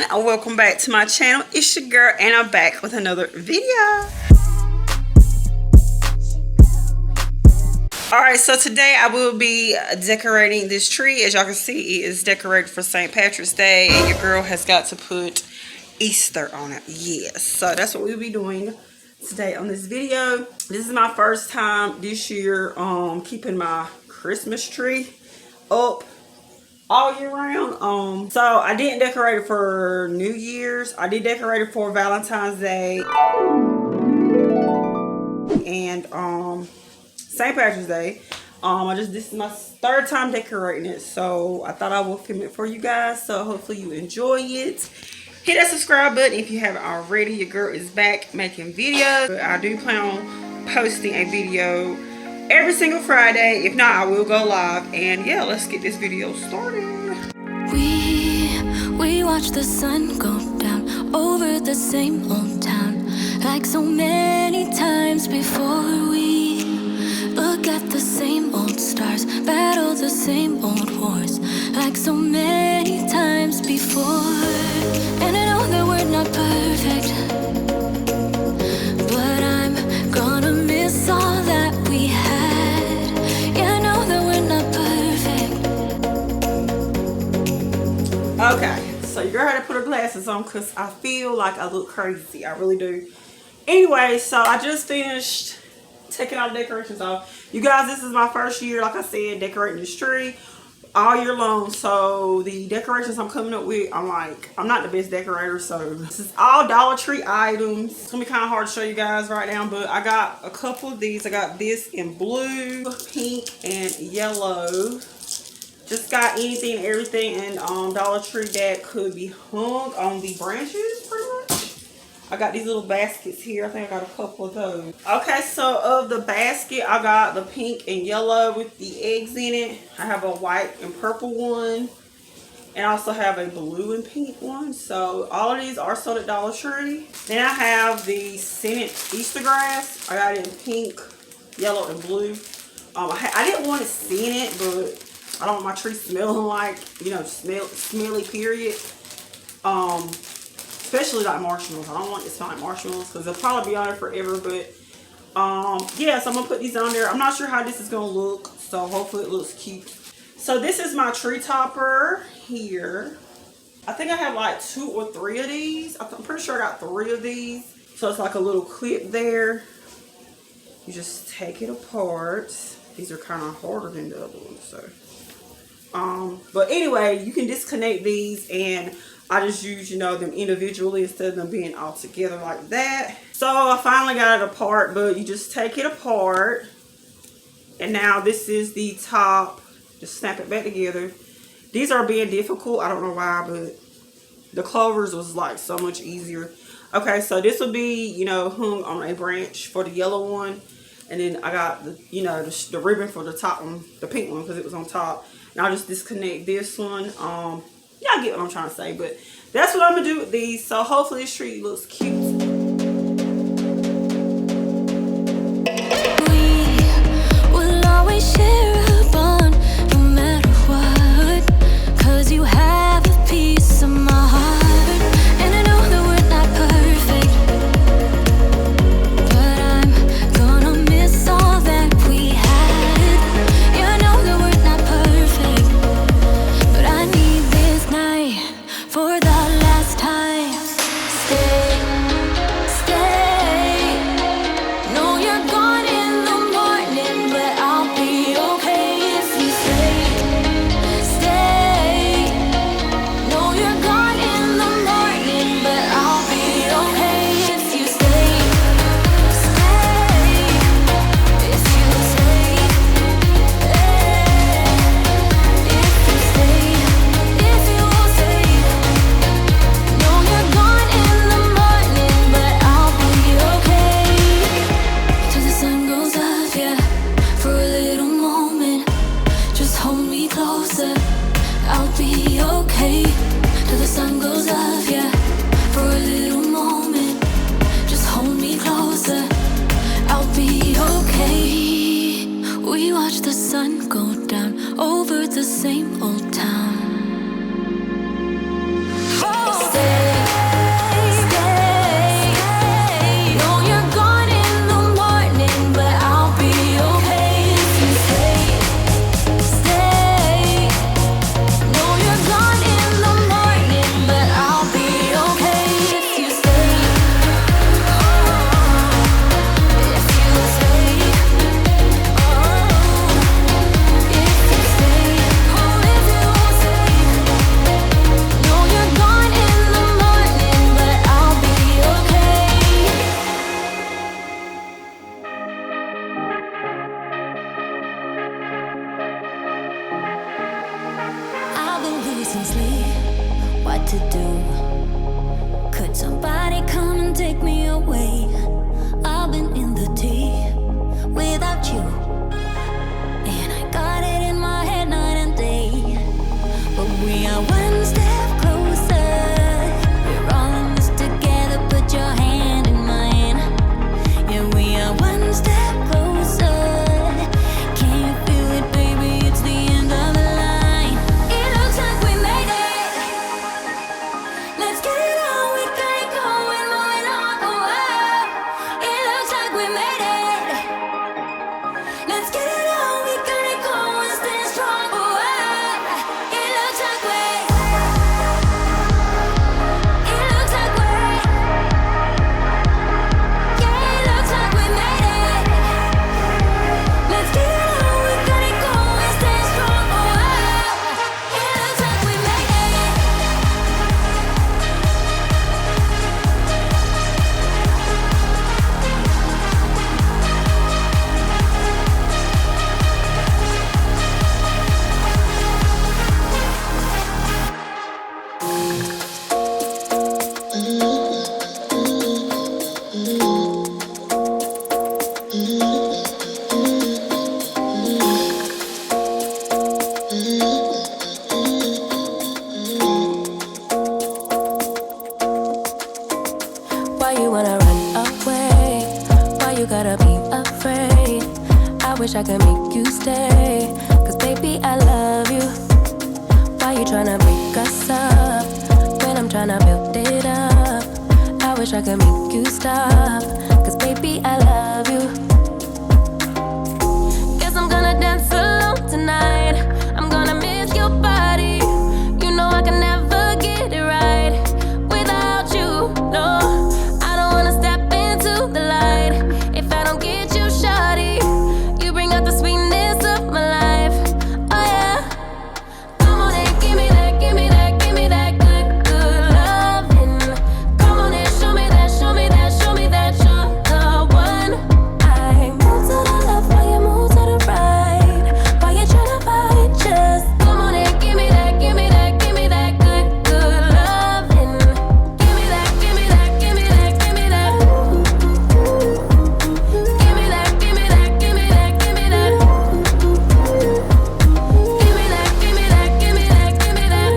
everyone, welcome back to my channel. It's your girl and I'm back with another video. Alright, so today I will be decorating this tree. As y'all can see, it is decorated for St. Patrick's Day and your girl has got to put Easter on it. Yes, so that's what we'll be doing today on this video. This is my first time this year keeping my Christmas tree up all year round. So I didn't decorate it for New Year's. I did decorate it for Valentine's Day and St. Patrick's Day. This is my third time decorating it, so I thought I would film it for you guys. So hopefully you enjoy it. Hit that subscribe button if you haven't already. Your girl is back making videos. I do plan on posting a video every single Friday. If not, I will go live. And yeah, let's get this video started. We watch the sun go down over the same old town, like so many times before. We look at the same old stars, battle the same old wars, like so many times before. And I know that we're not perfect, but I'm gonna miss all that we had. Yeah, I know that we're not perfect. Okay, so your girl had to put her glasses on because I feel like I look crazy. I really do. Anyway, so I just finished taking all the decorations off. You guys, this is my first year, like I said, decorating this tree all year long. So the decorations I'm coming up with, I'm not the best decorator, so this is all Dollar Tree items. It's gonna be kind of hard to show you guys right now, but I got a couple of these. I got this in blue, pink, and yellow. Just got anything and everything in Dollar Tree that could be hung on the branches, pretty much. I got these little baskets here. I think I got a couple of those. Okay, so of the basket, I got the pink and yellow with the eggs in it. I have a white and purple one. And I also have a blue and pink one. So all of these are sold at Dollar Tree. Then I have the scented Easter grass. I got it in pink, yellow, and blue. I didn't want to scent it, but I don't want my tree smelling like, you know, smelly, period. Especially like marshmallows. I don't want it to smell like marshmallows because they'll probably be on there forever. But yeah, so I'm gonna put these on there. I'm not sure how this is gonna look, so hopefully it looks cute. So this is my tree topper here. I think I have like 2 or 3 of these. I'm pretty sure I got 3 of these. So it's like a little clip there. You just take it apart. These are kind of harder than the other ones, so. But anyway, you can disconnect these, and I just use, you know, them individually instead of them being all together like that. So I finally got it apart, but you just take it apart. And now this is the top. Just snap it back together. These are being difficult. I don't know why, but the clovers was like so much easier. Okay, so this will be, you know, hung on a branch for the yellow one. And then I got the, you know, the ribbon for the top one, the pink one, because it was on top. And I'll just disconnect this one. Y'all get what I'm trying to say, but that's what I'm gonna do with these. So hopefully this tree looks cute. We will always share a bond, no matter what, 'cause you have a piece of my heart. And I know that we're not perfect, but I'm gonna miss all that we had. Yeah, I know that we're not perfect, but I need this night for the last time. Stay, stay. No, you're gone in the morning, but I'll be okay if you stay, stay. No, you're gone in the morning, but I'll be okay if you stay, stay. If you stay, if you stay, if you stay. No, you're gone in the morning, but I'll be okay. Till the sun goes up, yeah, for a little moment. Just hold me closer, I'll be okay. Till the sun goes up, yeah, for a little moment. Just hold me closer, I'll be okay. We watch the sun go down over the same old town. Stay. precisely what to do. Could somebody come and take me away? I've been in the deep without you, and I got it in my head night and day. But we are one step closer. We're all in this together. Put your hand in mine. Yeah, we are one step closer. Can you feel it, baby? It's the end of the line. It looks like we made it. Let's get it on. We got it going, moving on. Oh, it looks like we made it. Let's get it on. We got it going, stay strong. Oh, it looks like we. It looks like we. Yeah, it looks like we made it. Let's get it on. We got it going, stay strong. Oh, it looks like we made it. Why you wanna run away? Why you gotta be afraid? I wish I could make you stay, 'cause baby I love you. Why you tryna break us up when I'm tryna build it up? I wish I could make you stop, 'cause baby I love you. Guess I'm gonna dance alone tonight. I'm gonna miss your body. You know I can never get it right without you. No, I don't wanna step into the light if I don't get you, shawty. You bring out the sweetness of my life. Oh yeah. Come on and give me that, give me that, give me that good, good loving. Come on and show me that, show me that, show me that you're the one. I move to the left while you move to the right. Why you tryna fight? Just come on and give me that, give me that, give me that good, good loving. Give me that, give me that, give me that, give me that. Give me that, give me that, give me that, give me that. Give me that, give me that, give me that, give me that.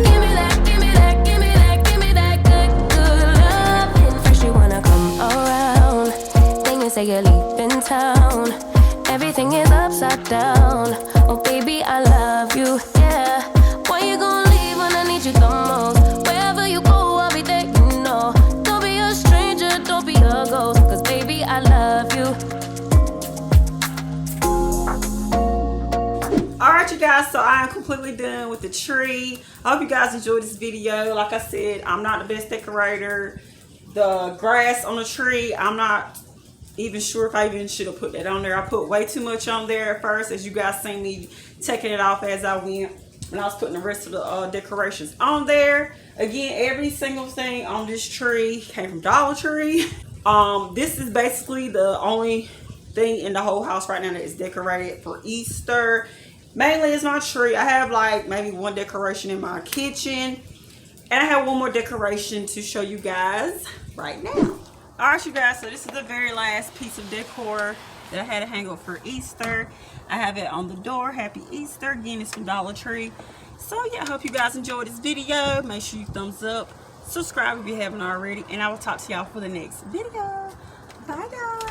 Give me that, give me that, give me that, give me that good, good loving. First you wanna come around, then you say you're leaving town. Everything is upside down. Oh baby, I love you, yeah. Why you gonna leave when I need you the most? Wherever you go, I'll be there, you know. Don't be a stranger, don't be a ghost, 'cause baby, I love you. Alright you guys, so I am completely done with the tree. I hope you guys enjoyed this video. Like I said, I'm not the best decorator. The grass on the tree, I'm not even sure if I even should have put that on there. I put way too much on there at first, as you guys seen me taking it off as I went, and I was putting the rest of the decorations on there. Again, every single thing on this tree came from Dollar Tree. This is basically the only thing in the whole house right now that is decorated for Easter. Mainly it's my tree. I have like maybe one decoration in my kitchen, and I have one more decoration to show you guys right now. Alright you guys, so this is the very last piece of decor that I had to hang up for Easter. I have it on the door. Happy Easter. Again, it's from Dollar Tree. So yeah, I hope you guys enjoyed this video. Make sure you thumbs up, subscribe if you haven't already, and I will talk to y'all for the next video. Bye guys.